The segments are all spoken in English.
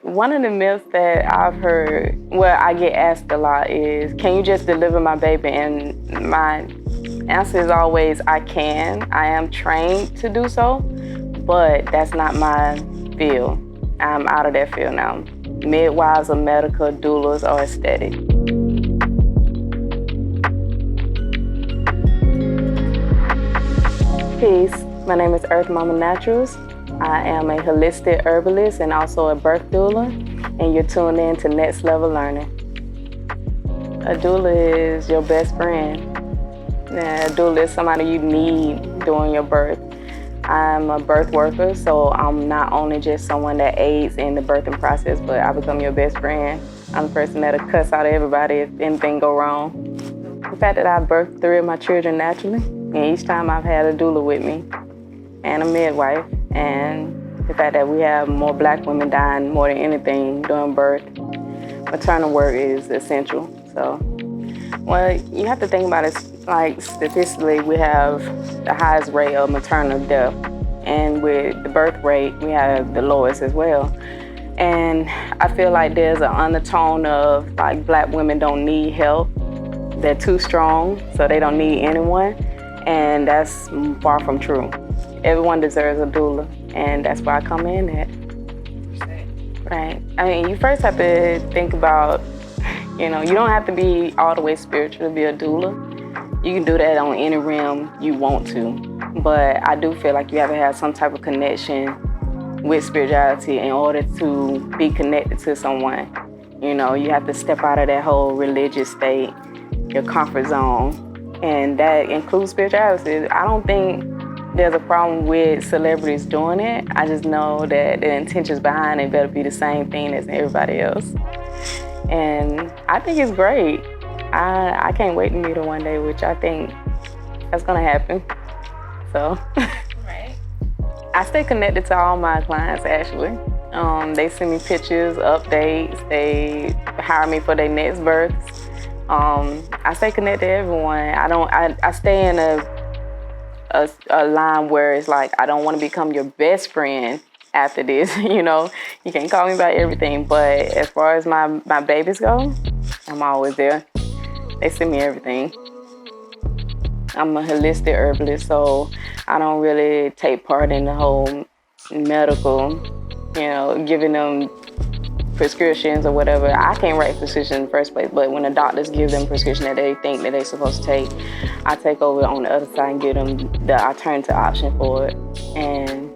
One of the myths that I've heard, well, I get asked a lot is, can you just deliver my baby? And my answer is always, I can. I am trained to do so, but that's not my field. I'm out of that field now. Midwives or medical, doulas or aesthetic. Peace. My name is Earth Mama Naturals. I am a holistic herbalist and also a birth doula, and you're tuned in to Next Level Learning. A doula is your best friend. A doula is somebody you need during your birth. I'm a birth worker, so I'm not only just someone that aids in the birthing process, but I become your best friend. I'm the person that'll cuss out everybody if anything go wrong. The fact that I birthed 3 of my children naturally, and each time I've had a doula with me and a midwife, and the fact that we have more Black women dying more than anything during birth, maternal work is essential. So, well, you have to think about it like statistically, we have the highest rate of maternal death, and with the birth rate, we have the lowest as well. And I feel like there's an undertone of like Black women don't need help. They're too strong, so they don't need anyone. And that's far from true. Everyone deserves a doula, and that's where I come in at. Right. I mean, you first have to think about, you don't have to be all the way spiritual to be a doula. You can do that on any realm you want to. But I do feel like you have to have some type of connection with spirituality in order to be connected to someone. You have to step out of that whole religious state, your comfort zone. And that includes spirituality. I don't think there's a problem with celebrities doing it. I just know that the intentions behind it better be the same thing as everybody else. And I think it's great. I can't wait to meet her one day, which I think that's gonna happen. So, Right. I stay connected to all my clients actually. They send me pictures, updates, they hire me for their next births. I stay connected to everyone. I stay in a line where it's like, I don't want to become your best friend after this, You can't call me about everything, but as far as my babies go, I'm always there. They send me everything. I'm a holistic herbalist, so I don't really take part in the whole medical, giving them prescriptions or whatever. I can't write prescriptions in the first place, but when the doctors give them prescription that they think that they're supposed to take, I take over on the other side and give them the alternative option for it. And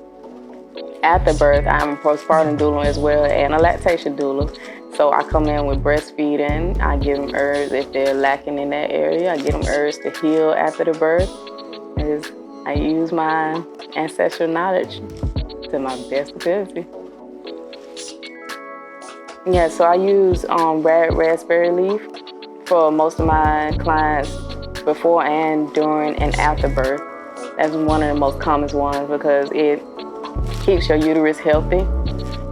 after birth, I'm a postpartum doula as well and a lactation doula. So I come in with breastfeeding. I give them herbs if they're lacking in that area. I give them herbs to heal after the birth. I use my ancestral knowledge to my best ability. Yeah, so I use red raspberry leaf for most of my clients before and during and after birth. That's one of the most common ones because it keeps your uterus healthy.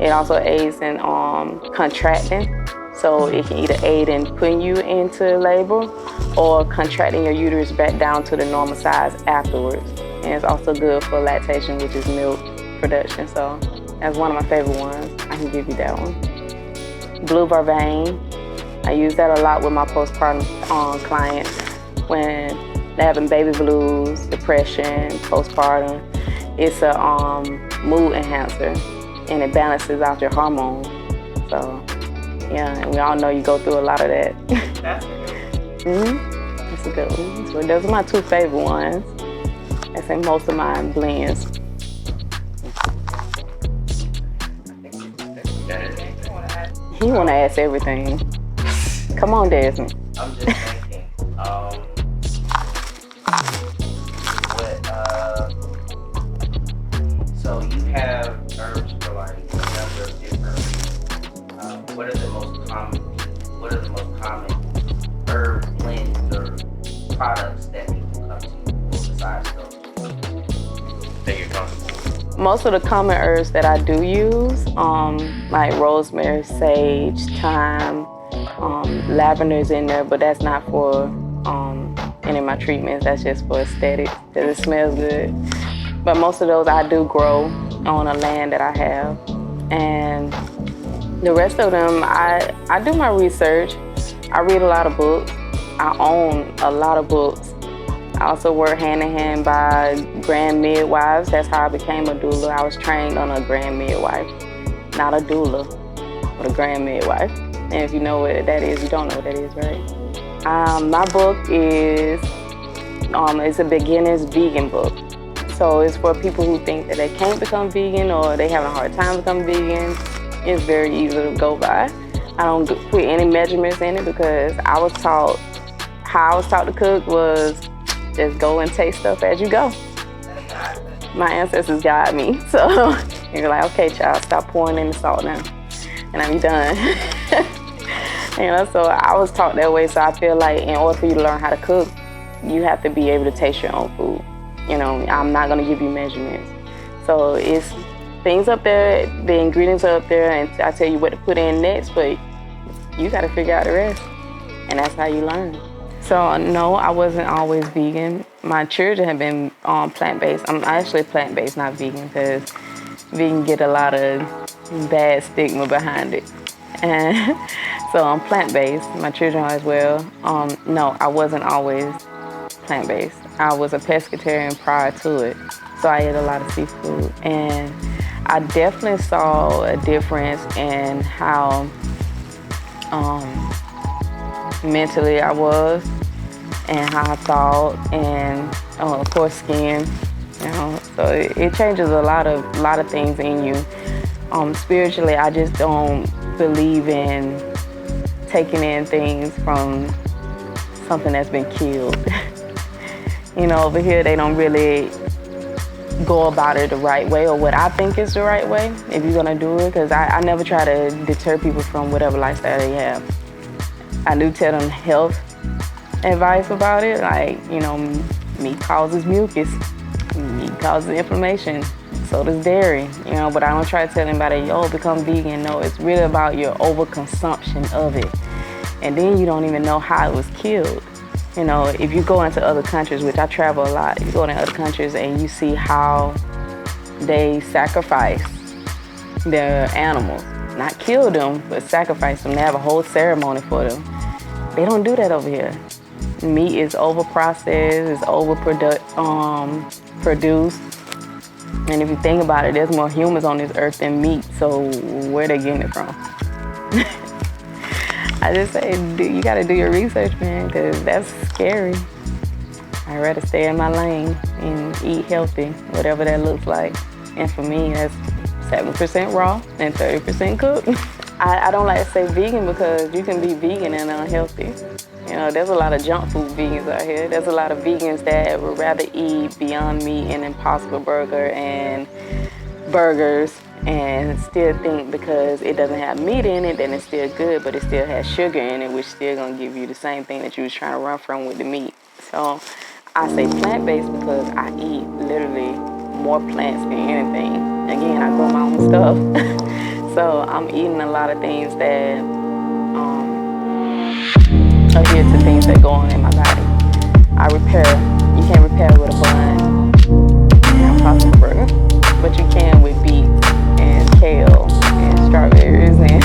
It also aids in contracting, so it can either aid in putting you into labor or contracting your uterus back down to the normal size afterwards. And it's also good for lactation, which is milk production. So that's one of my favorite ones. I can give you that one. Blue vervain. I use that a lot with my postpartum clients when they're having baby blues, depression, postpartum. It's a mood enhancer, and it balances out your hormones. So, yeah, and we all know you go through a lot of that. That's a good one. That's a good one. So those are my 2 favorite ones. That's in most of my blends. He wanna ask everything. Come on, Desmond. I'm just thinking, so you have herbs for like a number of different, what are the most common herb blends or products that people come to you for besides those that you're comfortable with? Most of the common herbs that I do use, like rosemary, sage, thyme, lavender's in there, but that's not for any of my treatments. That's just for aesthetics, because it smells good. But most of those I do grow on a land that I have. And The rest of them, I do my research. I read a lot of books. I own a lot of books. I also work hand in hand by grand midwives. That's how I became a doula. I was trained on a grand midwife, not a doula, but a grand midwife. And if you know what that is, you don't know what that is, right? My book is it's a beginner's vegan book. So it's for people who think that they can't become vegan or they having a hard time becoming vegan. It's very easy to go by. I don't put any measurements in it because how I was taught to cook was just go and taste stuff as you go. My ancestors guide me. So you're like, okay, child, stop pouring in the salt now. And I'm done. So I was taught that way. So I feel like in order for you to learn how to cook, you have to be able to taste your own food. I'm not gonna give you measurements. So it's things up there, the ingredients are up there, and I tell you what to put in next, but you gotta figure out the rest. And that's how you learn. So no, I wasn't always vegan. My children have been plant-based. I'm actually plant-based, not vegan, because vegan get a lot of bad stigma behind it. And so I'm plant-based. My children are as well. No, I wasn't always plant-based. I was a pescatarian prior to it. So I ate a lot of seafood. And I definitely saw a difference in how mentally I was and how I thought, and of course skin. So it changes a lot of things in you. Spiritually, I just don't believe in taking in things from something that's been killed. Over here they don't really go about it the right way, or what I think is the right way, if you're gonna do it, because I never try to deter people from whatever lifestyle they have. I do tell them health advice about it, like, meat causes mucus, meat causes inflammation, so does dairy, but I don't try to tell anybody, yo, become vegan. No, it's really about your overconsumption of it. And then you don't even know how it was killed. If you go into other countries, which I travel a lot, you go into other countries and you see how they sacrifice their animals. Not kill them, but sacrifice them. They have a whole ceremony for them. They don't do that over here. Meat is over-processed, it's over-produced. And if you think about it, there's more humans on this earth than meat, so where are they getting it from? I just say, you gotta do your research, man, because that's scary. I'd rather stay in my lane and eat healthy, whatever that looks like. And for me, that's 7% raw and 30% cooked. I don't like to say vegan because you can be vegan and unhealthy. There's a lot of junk food vegans out here. There's a lot of vegans that would rather eat Beyond Meat and Impossible Burger and burgers and still think because it doesn't have meat in it, then it's still good, but it still has sugar in it, which still gonna give you the same thing that you was trying to run from with the meat. So I say plant-based because I eat literally more plants than anything. Again, I grow my own stuff. So I'm eating a lot of things that adhere to things that go on in my body. I repair. You can't repair with a bun and a pasta burger, but you can with beets and kale and strawberries and